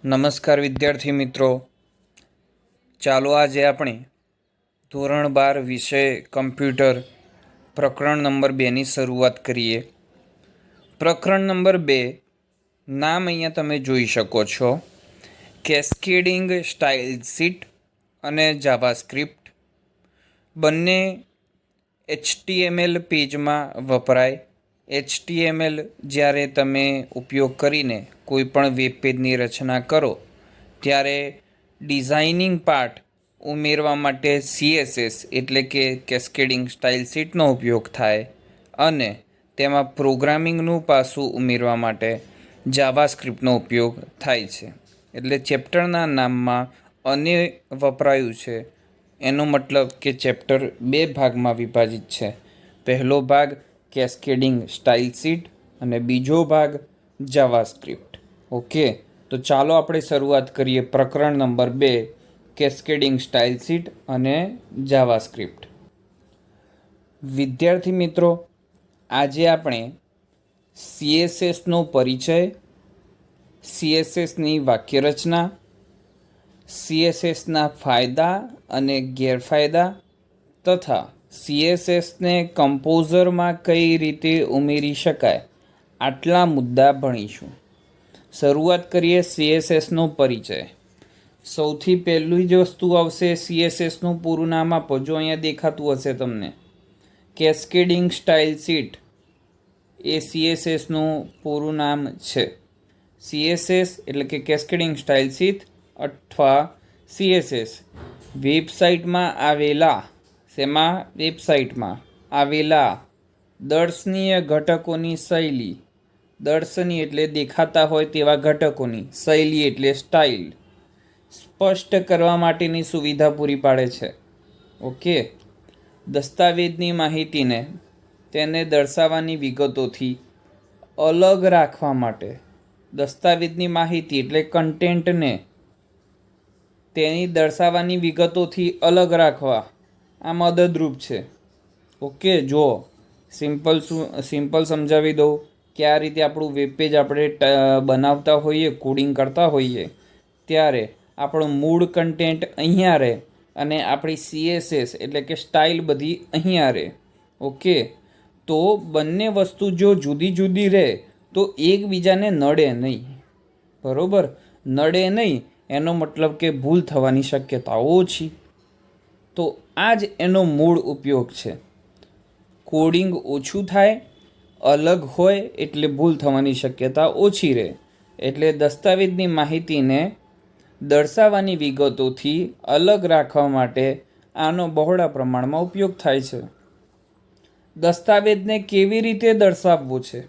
નમસ્કાર વિદ્યાર્થી મિત્રો, ચાલો આજે આપણે ધોરણ 12 વિષય કમ્પ્યુટર પ્રકરણ નંબર 2ની શરૂઆત કરીએ. પ્રકરણ નંબર 2 નામ અહીંયા તમે જોઈ શકો છો, કેસ્કેડિંગ સ્ટાઇલ શીટ અને જાવાસ્ક્રિપ્ટ. બંને HTML પેજમાં વપરાય. HTML જ્યારે તમે ઉપયોગ કરીને કોઈ પણ વેબ પેજની રચના કરો ત્યારે ડિઝાઇનિંગ પાર્ટ ઉમેરવા માટે CSS એટલે કે કેસ્કેડિંગ સ્ટાઇલ શીટનો ઉપયોગ થાય અને તેમાં પ્રોગ્રામિંગનું પાસું ઉમેરવા માટે જાવાસ્ક્રિપ્ટનો ઉપયોગ થાય છે. એટલે ચેપ્ટરના નામમાં અને વપરાયું છે એનો મતલબ કે ચેપ્ટર 2 ભાગમાં વિભાજિત છે. પહેલો ભાગ કેસ્કેડિંગ સ્ટાઇલ શીટ અને બીજો ભાગ જાવાસ્ક્રિપ્ટ. ઓકે, તો ચાલો આપણે શરૂઆત કરીએ પ્રકરણ નંબર 2 કેસ્કેડિંગ સ્ટાઇલ શીટ અને જાવાસ્ક્રિપ્ટ. વિદ્યાર્થી મિત્રો, આજે આપણે CSSનો પરિચય, CSSની વાક્યરચના, CSSના ફાયદા અને ગેરફાયદા તથા CSSને કમ્પોઝરમાં કઈ રીતે ઉમેરી શકાય આટલા મુદ્દા ભણીશું. શરૂઆત કરીએ CSSનો પરિચય. સૌથી પહેલી જ વસ્તુ આવશે CSSનું પૂરું નામ આપો. જો અહીંયા દેખાતું હશે તમને, કેસ્કેડિંગ સ્ટાઇલ શીટ એ CSSનું પૂરું નામ છે. CSS એટલે કે કેસ્કેડિંગ સ્ટાઇલ શીટ અથવા CSS વેબસાઇટમાં આવેલા દર્શનીય ઘટકોની શૈલી, દર્શનીય એટલે દેખાતા હોય તેવા ઘટકોની, શૈલી એટલે સ્ટાઇલ, સ્પષ્ટ કરવા માટેની સુવિધા પૂરી પાડે છે. ઓકે, દસ્તાવેજની માહિતીને તેને દર્શાવવાની વિગતોથી અલગ રાખવા માટે, દસ્તાવેજની માહિતી એટલે કન્ટેન્ટને તેની દર્શાવવાની વિગતોથી અલગ રાખવા આ મદદરૂપ છે. ઓકે, જો સિમ્પલ સમજાવી દઉં કે આ રીતે આપણું વેબ પેજ આપણે બનાવતા હોઈએ, કોડિંગ કરતા હોઈએ ત્યારે આપણું મૂળ કન્ટેન્ટ અહીંયા રહે અને આપણી CSS એટલે કે સ્ટાઇલ બધી અહીંયા રહે. ઓકે, તો બંને વસ્તુ જો જુદી જુદી રહે તો એકબીજાને નડે નહીં. બરોબર, નડે નહીં એનો મતલબ કે ભૂલ થવાની શક્યતાઓ ઓછી. તો આ જ એનો મૂળ ઉપયોગ છે. કોડિંગ ઓછું થાય, અલગ હોય એટલે ભૂલ થવાની શક્યતા ઓછી રહે. એટલે દસ્તાવેજની માહિતીને દર્શાવવાની વિગતોથી અલગ રાખવા માટે આનો બહોળા પ્રમાણમાં ઉપયોગ થાય છે. દસ્તાવેજને કેવી રીતે દર્શાવવો છે,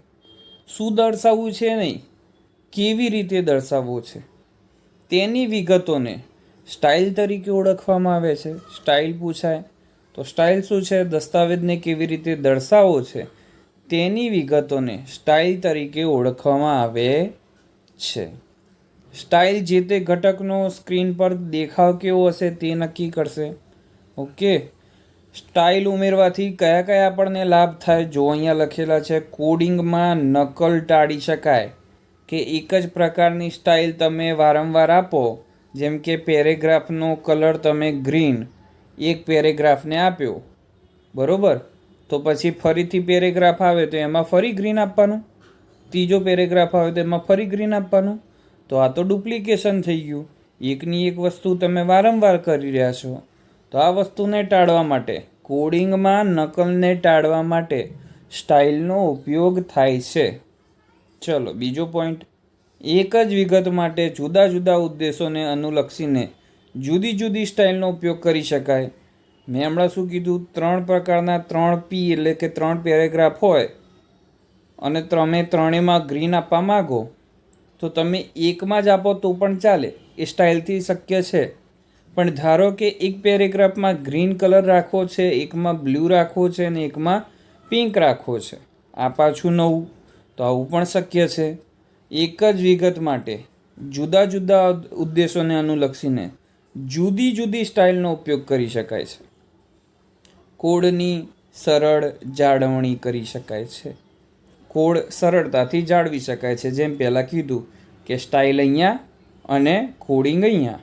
શું દર્શાવવું છે નહીં, કેવી રીતે દર્શાવવો છે તેની વિગતોને સ્ટાઇલ તરીકે ઓળખવામાં આવે છે. સ્ટાઇલ પૂછાય તો સ્ટાઇલ શું છે? દસ્તાવેજને કેવી રીતે દર્શાવવો છે તેની વિગતોને સ્ટાઇલ તરીકે ઓળખવામાં આવે છે. સ્ટાઇલ જે તે ઘટકનો સ્ક્રીન પર દેખાવ કેવો હશે તે નક્કી કરશે. ઓકે, સ્ટાઇલ ઉમેરવાથી કયા કયા આપણને લાભ થાય જો અહીંયા લખેલા છે. કોડિંગમાં નકલ ટાળી શકાય કે એક જ પ્રકારની સ્ટાઇલ તમે વારંવાર આપો. જેમ કે પેરેગ્રાફનો કલર તમે ગ્રીન એક પેરેગ્રાફને આપ્યો, બરોબર, તો પછી ફરીથી પેરેગ્રાફ આવે તો એમાં ફરી ગ્રીન આપવાનું, ત્રીજો પેરેગ્રાફ આવે તો એમાં ફરી ગ્રીન આપવાનું. તો આ તો ડુપ્લિકેશન થઈ ગયું. એકની એક વસ્તુ તમે વારંવાર કરી રહ્યા છો. તો આ વસ્તુને ટાળવા માટે, કોડિંગમાં નકલને ટાળવા માટે સ્ટાઇલનો ઉપયોગ થાય છે. ચલો બીજો પોઈન્ટ, એક જ વિગત માટે જુદા જુદા ઉદ્દેશોને અનુલક્ષીને જુદી જુદી સ્ટાઇલનો ઉપયોગ કરી શકાય. મેં હમણાં શું કીધું? 3 પ્રકારના 3P એટલે કે 3 પેરેગ્રાફ હોય અને તમે ત્રણેયમાં ગ્રીન આપવા માગો તો તમે એકમાં જ આપો તો પણ ચાલે, એ સ્ટાઇલથી શક્ય છે. પણ ધારો કે એક પેરેગ્રાફમાં ગ્રીન કલર રાખવો છે, એકમાં બ્લુ રાખવો છે અને એકમાં પિંક રાખવો છે. આ પાછું નવું, તો આવું પણ શક્ય છે. એક જ વિગત માટે જુદા જુદા ઉદ્દેશોને અનુલક્ષીને જુદી જુદી સ્ટાઇલનો ઉપયોગ કરી શકાય છે. કોડની સરળ જાળવણી કરી શકાય છે. કોડ સરળતાથી જાળવી શકાય છે. જેમ પહેલાં કીધું કે સ્ટાઇલ અહીંયા અને કોડિંગ અહીંયા.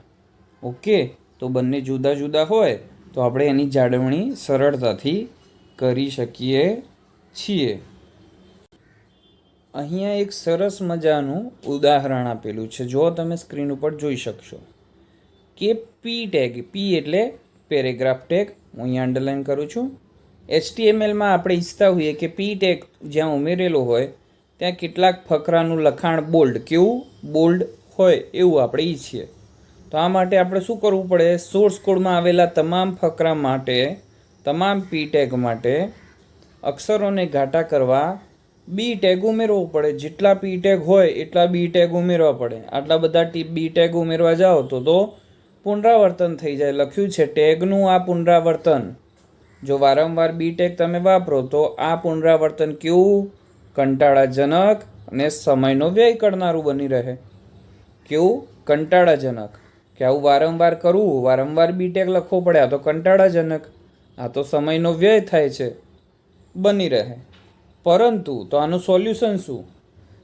ઓકે, તો બંને જુદા જુદા હોય તો આપણે એની જાળવણી સરળતાથી કરી શકીએ છીએ. અહીંયા એક સરસ મજાનું ઉદાહરણ આપેલું છે, જો તમે સ્ક્રીન ઉપર જોઈ શકશો કે પી ટેગ, પી એટલે પેરેગ્રાફ ટેગ, હું અહીંયા અંડરલાઈન કરું છું. HTMLમાં આપણે ઈચ્છતા હોઈએ કે પી ટેગ જ્યાં ઉમેરેલો હોય ત્યાં કેટલાક ફકરાનું લખાણ બોલ્ડ, કેવું બોલ્ડ હોય એવું આપણે ઈચ્છીએ. તો આ માટે આપણે શું કરવું પડે? સોર્સ કોડમાં આવેલા તમામ ફકરા માટે, તમામ પી ટેગ માટે અક્ષરોને ઘાટા કરવા બી ટેગ ઉમેરવો પડે. જેટલા પી ટેગ હોય એટલા બી ટેગ ઉમેરવા પડે. આટલા બધા બી ટેગ ઉમેરવા જાઓ તો પુનરાવર્તન થઈ જાય. લખ્યું છે ટેગનું આ પુનરાવર્તન. જો વારંવાર બી ટેગ તમે વાપરો તો આ પુનરાવર્તન કેવું? કંટાળાજનક અને સમયનો વ્યય કરનારું બની રહે. કેવું? કંટાળાજનક, કે આવું વારંવાર કરવું, વારંવાર બી ટેગ લખવો પડે, આ તો કંટાળાજનક, આ તો સમયનો વ્યય થાય છે, બની રહે. પરંતુ તો આનું સોલ્યુશન શું?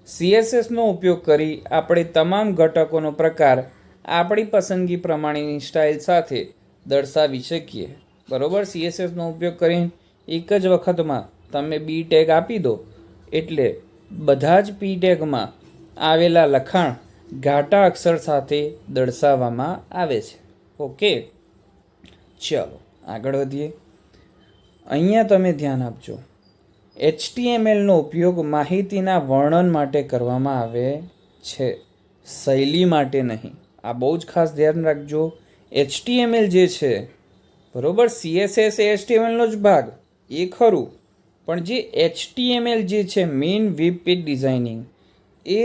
CSSનો ઉપયોગ કરી આપણે તમામ ઘટકોનો પ્રકાર આપણી પસંદગી પ્રમાણેની સ્ટાઇલ સાથે દર્શાવી શકીએ. બરોબર, CSSનો ઉપયોગ કરીને એક જ વખતમાં તમે બી ટેગ આપી દો એટલે બધા જ પી ટેગમાં આવેલા લખાણ ઘાટા અક્ષર સાથે દર્શાવવામાં આવે છે. ઓકે, ચાલો આગળ વધીએ. અહીંયા તમે ધ્યાન આપજો, HTMLનો ઉપયોગ માહિતીના વર્ણન માટે કરવામાં આવે છે, શૈલી માટે નહીં. આ બહુ જ ખાસ ધ્યાન રાખજો. HTML જે છે, બરોબર, CSS એ HTMLનો જ ભાગ, એ ખરું, પણ જે HTML જે છે મેઇન વેબ પેજ ડિઝાઇનિંગ, એ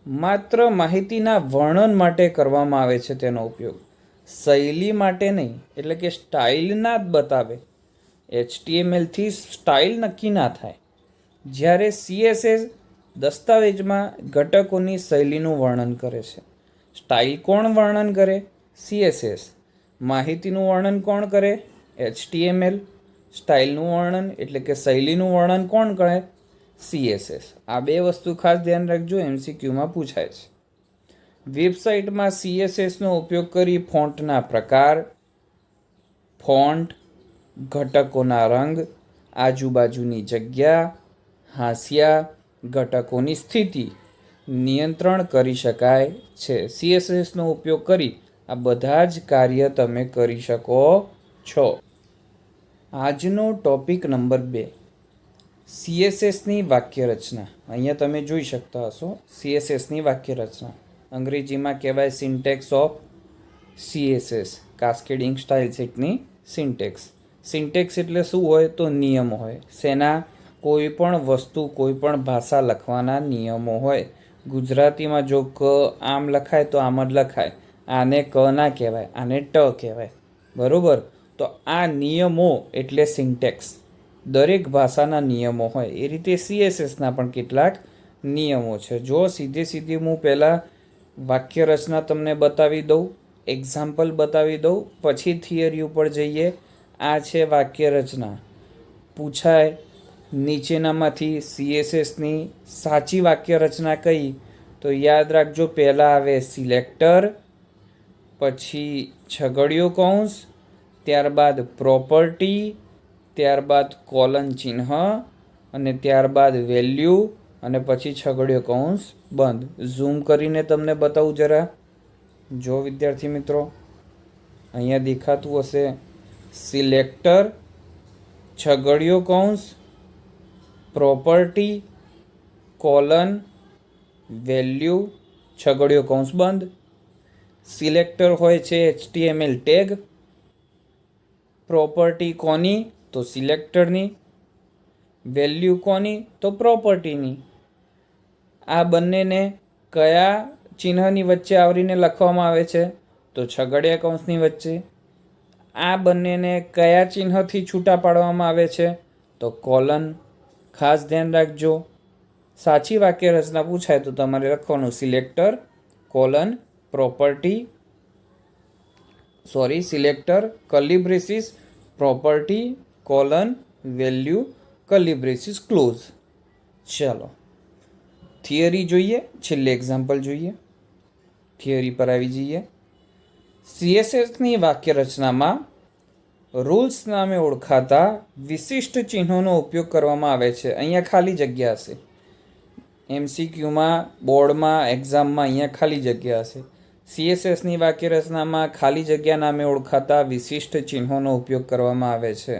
માત્ર માહિતીના વર્ણન માટે કરવામાં આવે છે તેનો ઉપયોગ, શૈલી માટે નહીં. એટલે કે સ્ટાઇલ ના જ બતાવે. HTMLથી સ્ટાઇલ નક્કી ના થાય. જ્યારે CSS દસ્તાવેજમાં ઘટકોની શૈલીનું વર્ણન કરે છે. સ્ટાઇલ કોણ વર્ણન કરે? CSS. માહિતીનું વર્ણન કોણ કરે? HTML. સ્ટાઇલનું વર્ણન એટલે કે શૈલીનું વર્ણન કોણ કરે? CSS. આ બે વસ્તુ ખાસ ધ્યાન રાખજો, MCQમાં પૂછાય છે. વેબસાઇટમાં CSSનો ઉપયોગ કરી ફોન્ટના પ્રકાર, ફોન્ટ, ઘટકોના રંગ, આજુબાજુની જગ્યા, હાંસિયા, ઘટકોની સ્થિતિ નિયંત્રણ કરી શકાય છે. CSSનો ઉપયોગ કરી આ બધા જ કાર્ય તમે કરી શકો છો. આજનો ટોપિક નંબર 2, CSSની વાક્યરચના. અહીંયા તમે જોઈ શકતા હશો CSSની વાક્યરચના. અંગ્રેજીમાં કહેવાય syntax of CSS, cascading style સેટની સિન્ટેક્સ. સિન્ટેક્સ એટલે શું હોય? તો નિયમો હોય. શેના? કોઈ પણ વસ્તુ, કોઈ પણ ભાષા લખવાના નિયમો હોય. ગુજરાતીમાં જો ક આમ લખાય તો આમ જ લખાય, આને ક ના કહેવાય, આને ટ કહેવાય. બરોબર, તો આ નિયમો એટલે સિન્ટેક્સ. દરેક ભાષાના નિયમો હોય એ રીતે CSSના પણ કેટલાક નિયમો છે. જો સીધી હું પહેલાં વાક્ય રચના તમને બતાવી દઉં, એક્ઝામ્પલ બતાવી દઉં, પછી થિયરી ઉપર જઈએ. આ છે વાક્ય રચના. પૂછાય નીચેનામાંથી CSSની સાચી વાક્ય રચના કઈ? તો યાદ રાખજો, પહેલાં આવે સિલેક્ટર, પછી છગડીયો કૌંસ, ત્યારબાદ પ્રોપર્ટી, ત્યારબાદ કોલન ચિહ્ન, અને ત્યારબાદ વેલ્યુ, અને પછી છગડીયો કૌંસ બંધ. ઝૂમ કરીને તમને બતાવું જરા. જો વિદ્યાર્થી મિત્રો, અહીંયા દેખાતું હશે સિલેક્ટર, છગડીયો કૌંસ, પ્રોપર્ટી, કોલન, વેલ્યુ, છગડીયો કૌંસ બંધ. સિલેક્ટર હોય છે HTML ટેગ. પ્રોપર્ટી કોની? તો સિલેક્ટરની. વેલ્યુ કોની? તો પ્રોપર્ટીની. આ બંનેને કયા ચિહ્નની વચ્ચે આવરીને લખવામાં આવે છે? તો છગડીયા કૌંસની વચ્ચે. આ બંનેને કયા ચિહ્નથી છૂટા પાડવામાં આવે છે? તો કોલન. ખાસ ધ્યાન રાખજો, સાચી વાક્ય રચના પૂછાય તો તમારે લખવાનું selector colon property, selector curly braces property colon value curly braces close. ચાલો થિયરી જોઈએ, છેલ્લે એક્ઝામ્પલ જોઈએ. થિયરી પર આવી જઈએ. સીએસએસની વાક્ય રચનામાં રૂલ્સ નામે ઓળખાતા વિશિષ્ટ ચિહ્નોનો ઉપયોગ કરવામાં આવે છે. અહીંયા ખાલી જગ્યા હશે. MCQમાં, બોર્ડમાં, એક્ઝામમાં અહીંયા ખાલી જગ્યા હશે. સીએસએસની વાક્ય રચનામાં ખાલી જગ્યા નામે ઓળખાતા વિશિષ્ટ ચિહ્નોનો ઉપયોગ કરવામાં આવે છે.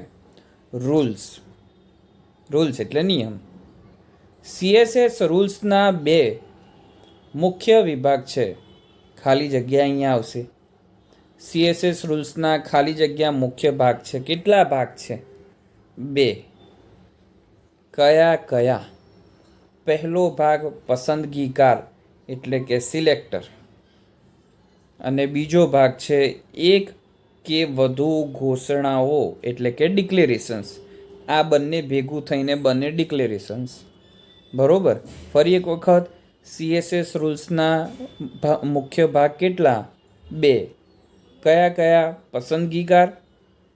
રૂલ્સ એટલે નિયમ. સીએસએસ રૂલ્સના 2 મુખ્ય વિભાગ છે. ખાલી જગ્યા અહીંયા આવશે. સીએસએસ રૂલ્સના ખાલી જગ્યા મુખ્ય ભાગ છે. કેટલા ભાગ છે? 2. કયા કયા? પહેલો ભાગ પસંદગીકાર એટલે કે સિલેક્ટર, અને બીજો ભાગ છે એક કે વધુ ઘોષણાઓ એટલે કે ડિક્લેરેશન્સ. આ બંને ભેગું થઈને બને ડિક્લેરેશન્સ. બરોબર. ફરી એક વખત, સીએસએસ રૂલ્સના મુખ્ય ભાગ કેટલા? 2. કયા કયા? પસંદગીકાર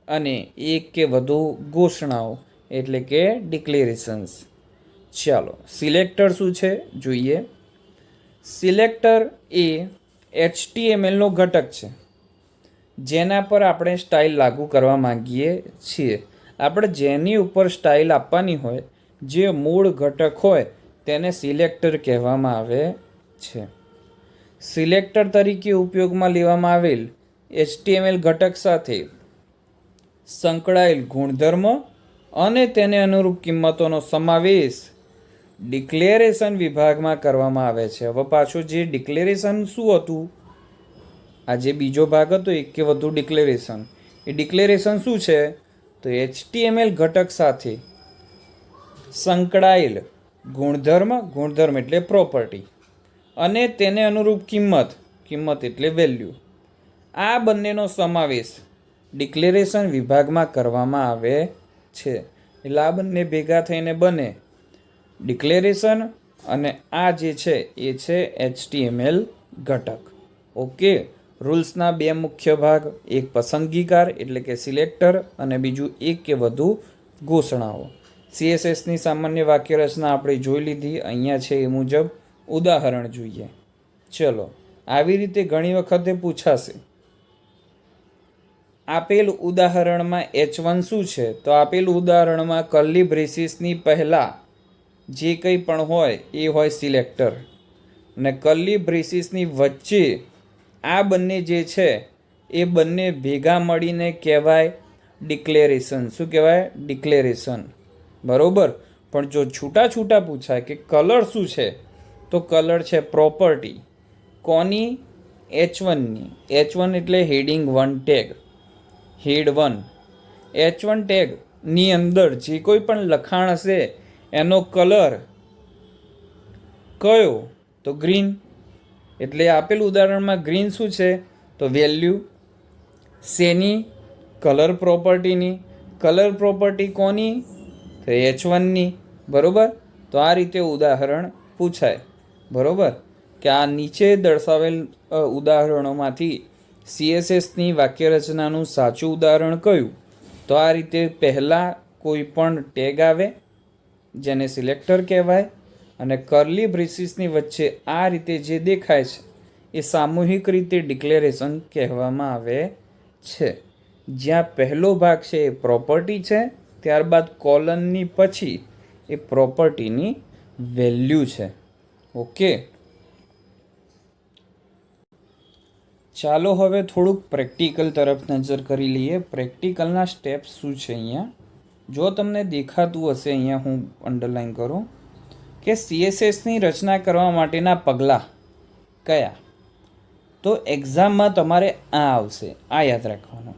અને એક કે વધુ ઘોષણાઓ એટલે કે ડિક્લેરેશન્સ. ચાલો, સિલેક્ટર શું છે જોઈએ. સિલેક્ટર એ HTMLનો ઘટક છે જેના પર આપણે સ્ટાઇલ લાગુ કરવા માંગીએ છીએ. આપણે જેની ઉપર સ્ટાઇલ આપવાની હોય, જે મૂળ ઘટક હોય, તેને સિલેક્ટર કહેવામાં આવે છે. સિલેક્ટર તરીકે ઉપયોગમાં લેવામાં આવેલ HTML ઘટક સાથે સંકળાયેલ ગુણધર્મ અને તેને અનુરૂપ કિંમતોનો સમાવેશ ડિક્લેરેશન વિભાગમાં કરવામાં આવે છે. હવે પાછું જે ડિક્લેરેશન શું હતું, આ જે બીજો ભાગ હતો એક કે વધુ ડિક્લેરેશન, એ ડિક્લેરેશન શું છે? તો HTML ઘટક સાથે સંકળાયેલ ગુણધર્મ એટલે પ્રોપર્ટી, અને તેને અનુરૂપ કિંમત એટલે વેલ્યુ, આ બંનેનો સમાવેશ ડિક્લેરેશન વિભાગમાં કરવામાં આવે છે. એટલે આ બંને ભેગા થઈને બને ડિક્લેરેશન, અને આ જે છે એ છે HTML ઘટક. ઓકે. રૂલ્સના 2 મુખ્ય ભાગ, એક પસંદગીકાર એટલે કે સિલેક્ટર, અને બીજું એક કે વધુ ઘોષણાઓ. સીએસએસની સામાન્ય વાક્ય રચના આપણે જોઈ લીધી. અહીંયા છે એ મુજબ ઉદાહરણ જોઈએ. ચલો, આવી રીતે ઘણી વખતે પૂછાશે. આપેલ ઉદાહરણમાં H1 શું છે? તો આપેલ ઉદાહરણમાં કર્લી બ્રેસીસની પહેલાં જે કંઈ પણ હોય એ હોય સિલેક્ટર, અને કર્લી બ્રેસીસની વચ્ચે આ બંને જે છે એ બંને ભેગા મળીને કહેવાય ડિક્લેરેશન. શું કહેવાય? ડિક્લેરેશન. બરોબર. પણ જો છૂટા પૂછાય કે કલર શું છે, તો કલર છે પ્રોપર્ટી. કોની? H1ની. H1 એટલે હેડિંગ 1 ટેગ, હેડ 1. H1 ટેગની અંદર જે કોઈ પણ લખાણ હશે એનો કલર કયો? તો ગ્રીન. એટલે આપેલ ઉદાહરણમાં ગ્રીન શું છે? તો વેલ્યુ. શેની? કલર પ્રોપર્ટીની. કલર પ્રોપર્ટી કોની? તો H1ની. બરોબર. તો આ રીતે ઉદાહરણ પૂછાય. બરોબર. કે આ નીચે દર્શાવેલ ઉદાહરણોમાંથી સીએસએસની વાક્ય રચનાનું સાચું ઉદાહરણ કયું? તો આ રીતે પહેલાં કોઈ પણ ટેગ આવે જેને સિલેક્ટર કહેવાય, અને કર્લી બ્રેસીસની વચ્ચે આ રીતે જે દેખાય છે એ સામૂહિક રીતે ડિક્લેરેશન કહેવામાં આવે છે. જ્યાં પહેલો ભાગ છે એ પ્રોપર્ટી છે, ત્યારબાદ કોલનની પછી એ પ્રોપર્ટીની વેલ્યુ છે. ઓકે. ચાલો હવે થોડુંક પ્રેક્ટિકલ તરફ નજર કરી લઈએ. પ્રેક્ટિકલના સ્ટેપ્સ શું છે અહીંયા જો તમને દેખાતું હશે, અહીંયા હું અંડરલાઈન કરું કે સીએસએસની રચના કરવા માટેના પગલાં કયા. તો એક્ઝામમાં તમારે આ આવશે, આ યાદ રાખવાનું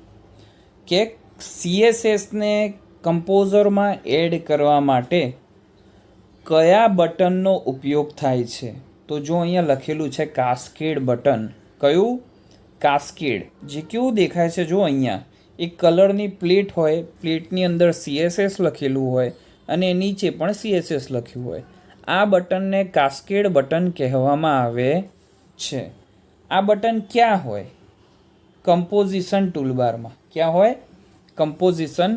કે સીએસએસને કમ્પોઝરમાં એડ કરવા માટે કયા બટનનો ઉપયોગ થાય છે. તો જો અહીંયા લખેલું છે કાસ્કેડ બટન. કયું? કાસ્કેડ. જે કેવું દેખાય છે, જો અહીંયા એક કલરની પ્લેટ હોય, પ્લેટની અંદર સીએસએસ લખેલું હોય અને નીચે પણ સીએસએસ લખ્યું હોય. આ બટનને કાસ્કેડ બટન કહેવામાં આવે છે. આ બટન ક્યાં હોય? કમ્પોઝિશન ટૂલબારમાં. ક્યાં હોય? કમ્પોઝિશન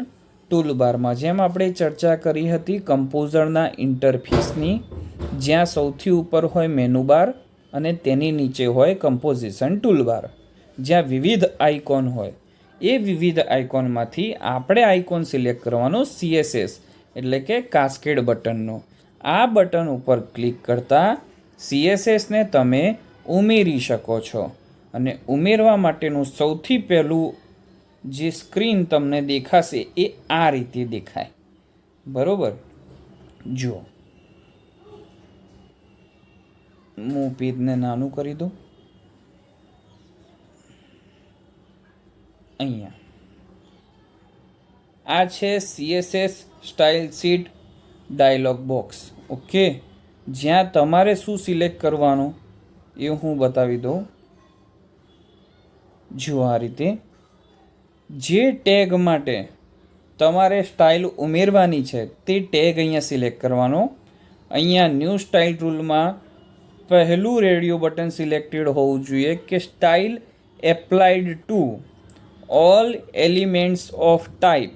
ટૂલબારમાં. જેમ આપણે ચર્ચા કરી હતી કમ્પોઝરના ઇન્ટરફેસની, જ્યાં સૌથી ઉપર હોય મેનુ બાર અને તેની નીચે હોય કમ્પોઝિશન ટૂલબાર, જ્યાં વિવિધ આઇકોન હોય. એ વિવિધ આઇકોનમાંથી આપણે આઇકોન સિલેક્ટ કરવાનો CSS એટલે કે કાસ્કેડ બટનનો. આ બટન ઉપર ક્લિક કરતાં CSSને તમે ઉમેરી શકો છો. અને ઉમેરવા માટેનું સૌથી પહેલું જે સ્ક્રીન તમને દેખાશે એ આ રીતે દેખાય. બરોબર, જુઓ હું પેજને નાનું કરી દઉં. અહીંયા આ છે CSS style sheet dialogue box. Okay, જ્યાં તમારે શું સિલેક્ટ કરવાનું એ હું બતાવી દઉં. જો આ રીતે જે ટેગ માટે તમારે સ્ટાઇલ ઉમેરવાની છે તે ટેગ અહીંયા સિલેક્ટ કરવાનો. અહીંયા ન્યૂ સ્ટાઇલ ટૂલમાં પહેલું રેડિયો બટન સિલેક્ટેડ હોવું જોઈએ કે style applied to all elements of type,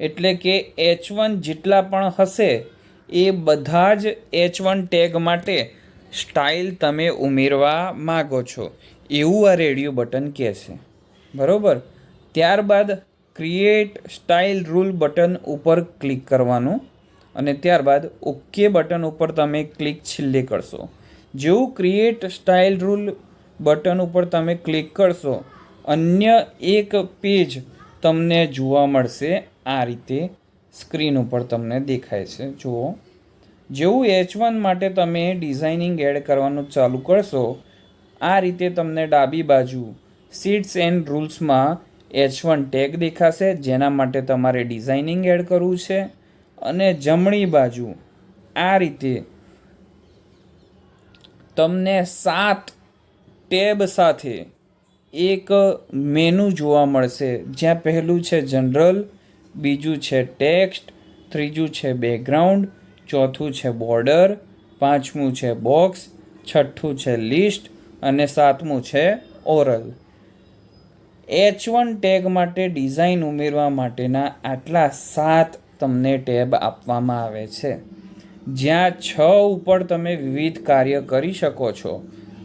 એટલે કે H1 જેટલા પણ હશે એ બધા જ H1 ટેગ માટે સ્ટાઇલ તમે ઉમેરવા માગો છો એવું આ રેડિયો બટન કહે છે. બરાબર, ત્યારબાદ ક્રિએટ સ્ટાઇલ રૂલ બટન ઉપર ક્લિક કરવાનું અને ત્યારબાદ ઓકે બટન ઉપર તમે ક્લિક છેલ્લે કરશો. જેવું ક્રિએટ સ્ટાઇલ રૂલ બટન ઉપર તમે ક્લિક કરશો, અન્ય એક પેજ તમને જોવા મળશે. આ રીતે સ્ક્રીન ઉપર તમને દેખાય છે. જુઓ, જેવું H1 માટે તમે ડિઝાઇનિંગ એડ કરવાનું ચાલુ કરશો, આ રીતે તમને ડાબી બાજુ શીટ્સ એન્ડ રૂલ્સમાં H1 ટેગ દેખાશે, જેના માટે તમારે ડિઝાઇનિંગ એડ કરવું છે. અને જમણી બાજુ આ રીતે તમને 7 ટેબ સાથે એક મેનુ જોવા મળશે, જ્યાં પહેલું છે જનરલ, બીજું છે ટેક્સ્ટ, ત્રીજું છે બેકગ્રાઉન્ડ, ચોથું છે બોર્ડર, પાંચમું છે બોક્સ, છઠ્ઠું છે લિસ્ટ અને સાતમું છે ઓરલ. H1 ટેગ માટે ડિઝાઇન ઉમેરવા માટેના આટલા 7 તમને ટેબ આપવામાં આવે છે, જ્યાં 6 ઉપર તમે વિવિધ કાર્ય કરી શકો છો.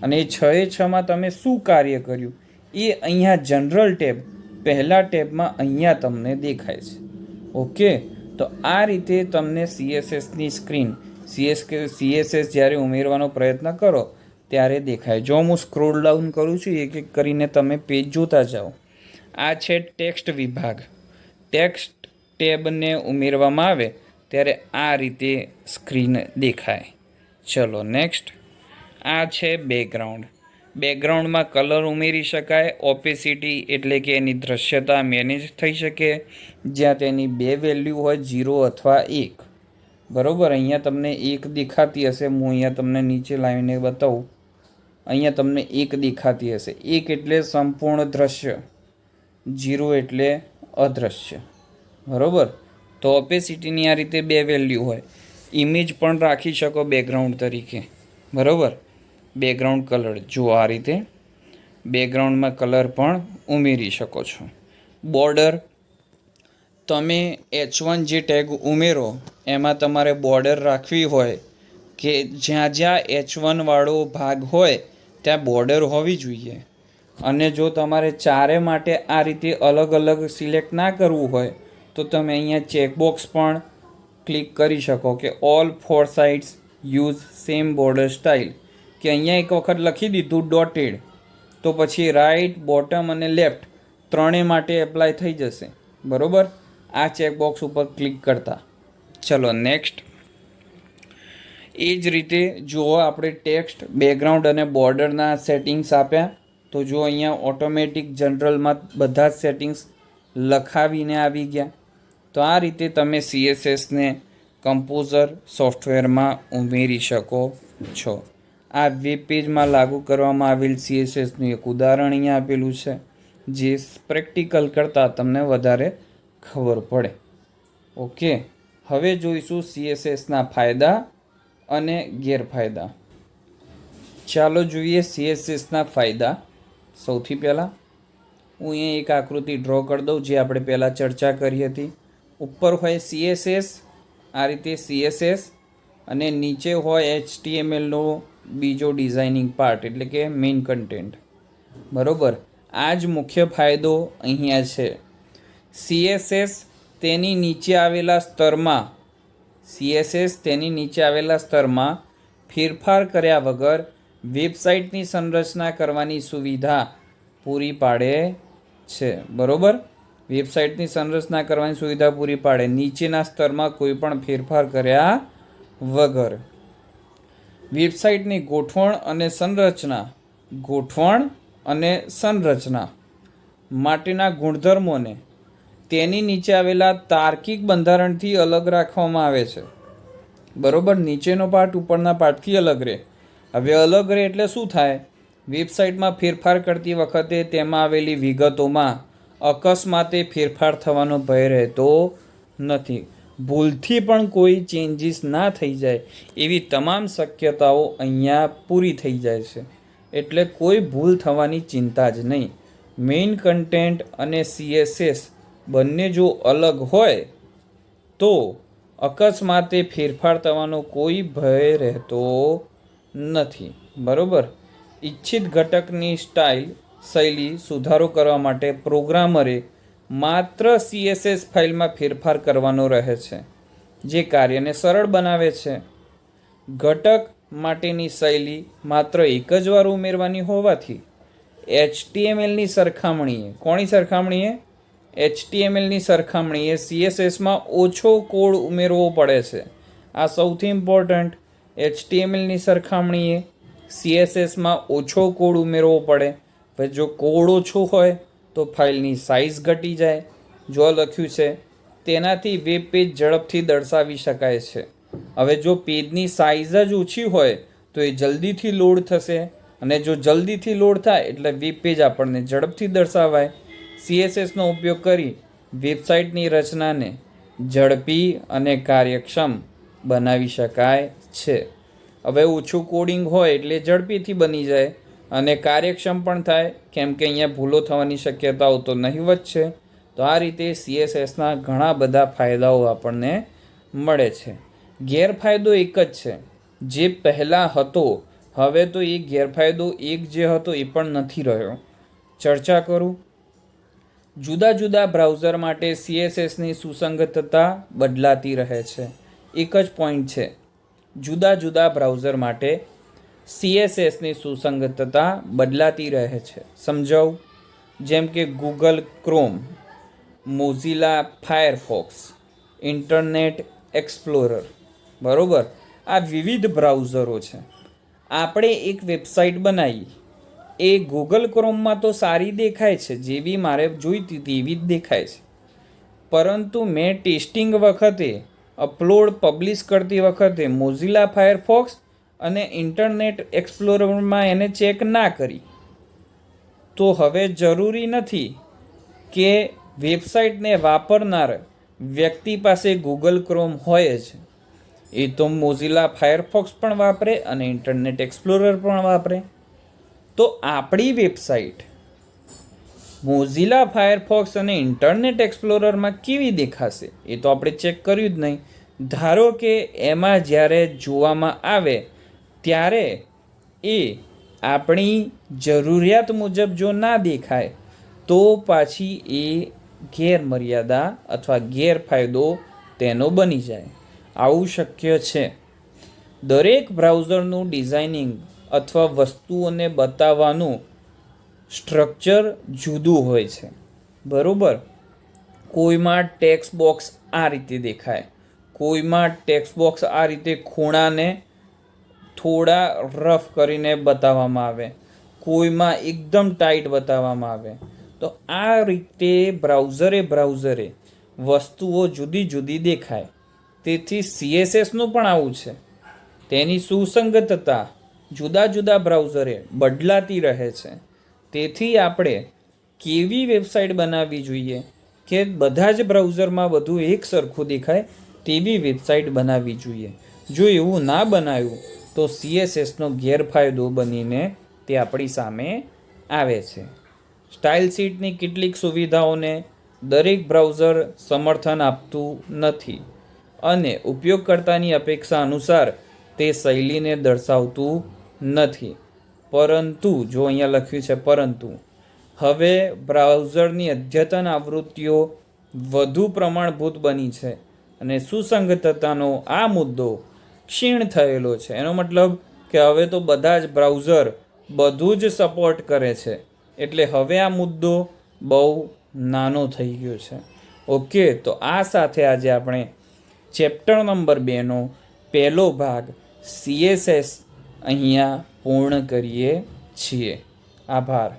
અને એ 6માં તમે શું કાર્ય કર્યું એ અહીંયા જનરલ ટેબ પહેલા ટેબમાં અહીંયા તમને દેખાય છે. ઓકે, તો આ રીતે તમને CSSની સ્ક્રીન CSS જ્યારે ઉમેરવાનો પ્રયત્ન કરો ત્યારે દેખાય. જો હું સ્ક્રોલ ડાઉન કરું છું એક એક કરીને તમે પેજ જોતા જાઓ. આ છે ટેક્સ્ટ વિભાગ. ટેક્સ્ટ ટેબને ઉમેરવામાં આવે ત્યારે આ રીતે સ્ક્રીન દેખાય. ચલો નેક્સ્ટ. આ છે બેકગ્રાઉન્ડ. બેકગ્રાઉન્ડમાં કલર ઉમેરી શકાય. ઓપેસિટી એટલે કે એની દ્રશ્યતા મેનેજ થઈ શકે, જ્યાં તેની 2 વેલ્યુ હોય, 0 અથવા 1. બરાબર, અહીંયા તમને 1 દેખાતી હશે. હું અહીંયા તમને નીચે લાવીને બતાવું. અહીંયા તમને 1 દેખાતી હશે. 1 એટલે સંપૂર્ણ દ્રશ્ય, 0 એટલે અદૃશ્ય. બરાબર, તો ઓપેસિટીની આ રીતે 2 વેલ્યુ હોય. ઇમેજ પણ રાખી શકો બેકગ્રાઉન્ડ તરીકે. બરાબર, બેકગ્રાઉન્ડ કલર જો આ રીતે બેકગ્રાઉન્ડમાં કલર પણ ઉમેરી શકો છો. બોર્ડર, તમે H1 જે ટેગ ઉમેરો એમાં તમારે બોર્ડર રાખવી હોય કે જ્યાં જ્યાં H1 વાળો ભાગ હોય ત્યાં બોર્ડર હોવી જોઈએ. અને જો તમારે ચારે માટે આ રીતે અલગ અલગ સિલેક્ટ ના કરવું હોય તો તમે અહીંયા ચેકબોક્સ પણ ક્લિક કરી શકો કે all 4 sides use same border style, કે અહીંયા એક વખત લખી દીધું ડોટેડ તો પછી રાઇટ, બોટમ અને લેફ્ટ ત્રણેય માટે એપ્લાય થઈ જશે. બરાબર, આ ચેકબોક્સ ઉપર ક્લિક કરતા. ચલો નેક્સ્ટ. એ જ રીતે જુઓ, આપણે ટેક્સ્ટ, બેકગ્રાઉન્ડ અને બોર્ડરના સેટિંગ્સ આપ્યા. તો જો અહીંયા ઓટોમેટિક જનરલમાં બધા જ સેટિંગ્સ લખાવીને આવી ગયા. તો આ રીતે તમે CSSને કમ્પોઝર સોફ્ટવેરમાં ઉમેરી શકો છો. આ વેબ પેજમાં લાગુ કરવામાં આવેલ CSSનું એક ઉદાહરણ અહીંયા આપેલું છે, જે પ્રેક્ટિકલ કરતાં તમને વધારે ખબર પડે. ઓકે, હવે જોઈશું CSSના ફાયદા અને ગેરફાયદા. ચાલો જોઈએ CSSના ફાયદા. સૌથી પહેલાં હું અહીંયા એક આકૃતિ ડ્રો કરી દઉં, જે આપણે પહેલાં ચર્ચા કરી હતી. ઉપર હોય CSS, આ રીતે CSS, અને નીચે હોય HTMLનો બીજો ડિઝાઇનિંગ પાર્ટ એટલે કે મેઇન કન્ટેન્ટ. બરોબર, આ જ મુખ્ય ફાયદો અહીંયા છે. CSS તેની નીચે આવેલા સ્તરમાં ફેરફાર કર્યા વગર વેબસાઇટની સંરચના કરવાની સુવિધા પૂરી પાડે છે. બરોબર, વેબસાઇટની સંરચના કરવાની સુવિધા પૂરી પાડે નીચેના સ્તરમાં કોઈ પણ ફેરફાર કર્યા વગર. વેબસાઇટની ગોઠવણ અને સંરચના માટેના ગુણધર્મોને તેની નીચે આવેલા તાર્કિક બંધારણથી અલગ રાખવામાં આવે છે. બરોબર, નીચેનો પાર્ટ ઉપરના પાર્ટથી અલગ રહે. હવે અલગ રહે એટલે શું થાય? વેબસાઇટમાં ફેરફાર કરતી વખતે તેમાં આવેલી વિગતોમાં અકસ્માતે ફેરફાર થવાનો ભય રહેતો નથી. ભૂલથી પણ કોઈ ચેન્જીસ ના થઈ જાય એવી તમામ શક્યતાઓ અહીંયા પૂરી થઈ જાય છે. એટલે કોઈ ભૂલ થવાની ચિંતા જ નહીં. મેઇન કન્ટેન્ટ અને CSS બંને જો અલગ હોય તો અકસ્માતે ફેરફાર થવાનો કોઈ ભય રહેતો નથી. બરોબર, ઇચ્છિત ઘટકની શૈલી સુધારો કરવા માટે પ્રોગ્રામરે માત્ર CSS ફાઇલમાં ફેરફાર કરવાનો રહે છે, જે કાર્યને સરળ બનાવે છે. ઘટક માટેની શૈલી માત્ર એક જ વાર ઉમેરવાની હોવાથી HTMLની સરખામણીએ CSSમાં ઓછો કોડ ઉમેરવો પડે છે. આ સૌથી ઇમ્પોર્ટન્ટ. HTMLની સરખામણીએ CSSમાં ઓછો કોડ ઉમેરવો પડે. ભાઈ જો કોડ ઓછો હોય તો ફાઇલની સાઇઝ ઘટી જાય. જો લખ્યું છે તેનાથી વેબ પેજ ઝડપથી દર્શાવી શકાય છે. હવે જો પેજની સાઇઝ જ ઓછી હોય તો એ જલ્દીથી લોડ થશે, અને જો જલ્દીથી લોડ થાય એટલે વેબ પેજ આપણને ઝડપથી દર્શાવાય. CSSનો ઉપયોગ કરી વેબસાઇટની રચનાને ઝડપી અને કાર્યક્ષમ બનાવી શકાય છે. હવે ઓછું કોડિંગ હોય એટલે ઝડપીથી બની જાય અને કાર્યક્ષમ પણ થાય, કેમ કે અહીંયા ભૂલો થવાની શક્યતાઓ તો નહીવત છે. તો આ રીતે CSSના ઘણા બધા ફાયદાઓ આપણને મળે છે. ગેરફાયદો એક જ છે જે પહેલાં હતો. હવે તો એ ગેરફાયદો એક જે હતો એ પણ નથી રહ્યો. ચર્ચા કરું. જુદા જુદા બ્રાઉઝર માટે CSSની સુસંગતતા બદલાતી રહે છે. એક જ પોઈન્ટ છે, જુદા જુદા બ્રાઉઝર માટે CSSની સુસંગતતા બદલાતી રહે છે. સમજાવું? જેમ કે Google chrome, Mozilla Firefox, internet explorer. બરોબર, આ વિવિધ બ્રાઉઝરો છે. આપણે એક વેબસાઇટ બનાવી, એ ગૂગલ ક્રોમમાં તો સારી દેખાય છે, જેવી મારે જોઈતી હતી એવી જ દેખાય છે, પરંતુ મેં ટેસ્ટિંગ વખતે પબ્લિશ કરતી વખતે મોઝિલા ફાયરફોક્સ અને ઇન્ટરનેટ એક્સપ્લોરરમાં એને ચેક ના કરી. તો હવે જરૂરી નથી કે વેબસાઇટને વાપરનાર વ્યક્તિ પાસે ગૂગલ ક્રોમ હોય જ. એ તો મોઝિલા ફાયરફોક્સ પણ વાપરે અને ઇન્ટરનેટ એક્સપ્લોરર પણ વાપરે. તો આપણી વેબસાઇટ મોઝિલા ફાયરફોક્સ અને ઇન્ટરનેટ એક્સપ્લોરરમાં કેવી દેખાશે એ તો આપણે ચેક કર્યું જ નહીં. ધારો કે એમાં જ્યારે જોવામાં આવે ત્યારે એ આપણી જરૂરિયાત મુજબ જો ના દેખાય તો પાછી એ ગેરમર્યાદા અથવા ગેરફાયદો તેનો બની જાય. આવું શક્ય છે. દરેક બ્રાઉઝરનું ડિઝાઇનિંગ અથવા વસ્તુઓને બતાવવાનું સ્ટ્રક્ચર જુદું હોય છે. બરોબર, કોઈમાં ટેક્સ્ટ બોક્સ આ રીતે દેખાય, કોઈમાં ટેક્સ્ટ બોક્સ આ રીતે ખૂણાને થોડા રફ કરીને બતાવવામાં આવે, કોઈમાં એકદમ ટાઈટ બતાવવામાં આવે. તો આ રીતે બ્રાઉઝરે વસ્તુઓ જુદી જુદી દેખાય. તેથી CSSનું પણ આવું છે. તેની સુસંગતતા જુદા જુદા બ્રાઉઝરે બદલાતી રહે છે. તેથી આપણે કેવી વેબસાઇટ બનાવવી જોઈએ કે બધા જ બ્રાઉઝરમાં બધું એક સરખું દેખાય તેવી વેબસાઇટ બનાવવી જોઈએ. જો એવું ના બનાવ્યું તો CSSનો ગેરફાયદો બનીને તે આપણી સામે આવે છે. સ્ટાઇલ શીટની કેટલીક સુવિધાઓને દરેક બ્રાઉઝર સમર્થન આપતું નથી અને ઉપયોગકર્તાની અપેક્ષા અનુસાર તે શૈલીને દર્શાવતું નથી. પરંતુ જો અહીંયા લખ્યું છે પરંતુ, હવે બ્રાઉઝરની અદ્યતન આવૃત્તિઓ વધુ પ્રમાણભૂત બની છે અને સુસંગતતાનો આ મુદ્દો ક્ષીણ થયેલો છે. એનો મતલબ કે હવે તો બધા જ બ્રાઉઝર બધું જ સપોર્ટ કરે છે, એટલે હવે આ મુદ્દો બહુ નાનો થઈ ગયો છે. ઓકે, તો આ સાથે આજે આપણે ચેપ્ટર નંબર 2નો પહેલો ભાગ CSS અહીંયા પૂર્ણ કરીએ છીએ. આભાર.